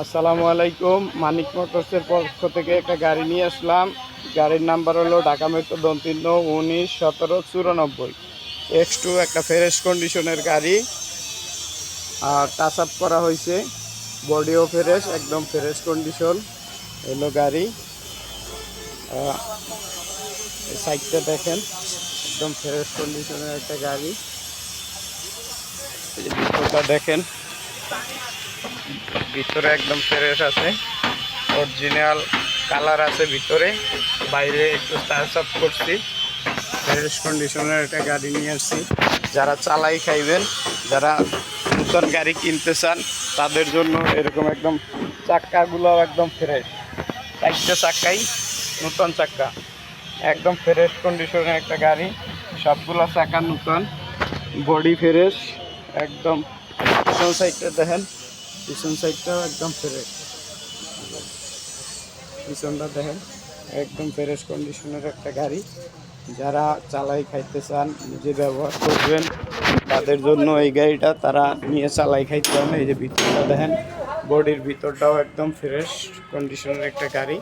আসসালামু আলাইকুম। মানিক মোটরসের পক্ষ থেকে একটা গাড়ি নিয়ে আসলাম। গাড়ির নাম্বার হলো ঢাকা মেট্রো 239-1794। X2 একটা ফ্রেশ কন্ডিশনের গাড়ি, আর টাচ আপ করা হয়েছে, বডিও ফ্রেশ, একদম ফ্রেশ কন্ডিশন এলো গাড়ি। এই সাইডটা দেখেন, একদম ফ্রেশ কন্ডিশনের একটা গাড়ি। এই যে ভিতরটা দেখেন, ভিতরে একদম ফ্রেশ আছে, অরিজিনাল কালার আছে ভিতরে, বাইরে একটু টাচ আপ করছি। ফ্রেশ কন্ডিশনের একটা গাড়ি নিয়ে আসছি। যারা চালাই খাইবেন, যারা নতুন গাড়ি কিনতে চান, তাদের জন্য এরকম একদম চাক্কাগুলো একদম ফ্রেশ, চারটে চাক্কাই নতুন চাক্কা, একদম ফ্রেশ কন্ডিশনের একটা গাড়ি। সবগুলো চাকা নতুন, বডি ফ্রেশ একদম। পিছন সাইডটা দেখেন, পিছন সাইডটাও একদম ফ্রেশ, পিছনটা দেখেন, একদম ফ্রেশ কন্ডিশনের একটা গাড়ি। যারা চালাই খাইতে চান, নিজে ব্যবহার করবেন, তাদের জন্য এই গাড়িটা তারা নিয়ে চালাই খাইতে হবে। এই যে ভিতরটা দেখেন, বডির ভিতরটাও একদম ফ্রেশ কন্ডিশনের একটা গাড়ি,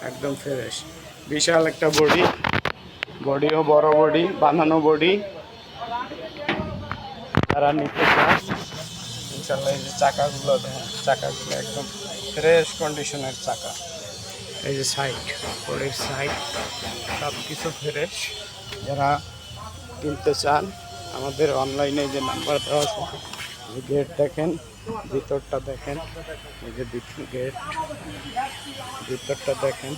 একদম ফ্রেশ, বিশাল একটা বডি, বডিও বড় বডি, বানানো বডি। যারা নিতে চান ইনশাল্লাহ। এই যে চাকাগুলো দেখেন, চাকাগুলো একদম ফ্রেশ কন্ডিশনের চাকা। এই যে সাইড, বডির সাইড সব কিছু ফ্রেশ। যারা কিনতে চান, আমাদের অনলাইনে যে নাম্বার দেওয়া আছে, যে গেট দেখেন, ভিতরটা দেখেন, এই যে গেট, ভিতরটা দেখেন,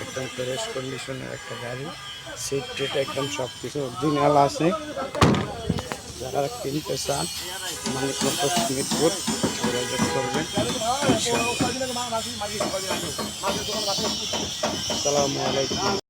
একদম ফ্রেশ কন্ডিশনের একটা গাড়ি। সিট টিট একদম সব কিছু অরিজিনাল আছে। যারা কিনতে চান, মানিক মোটরস মিরপুর যোগাযোগ করবেন। আসসালামু আলাইকুম।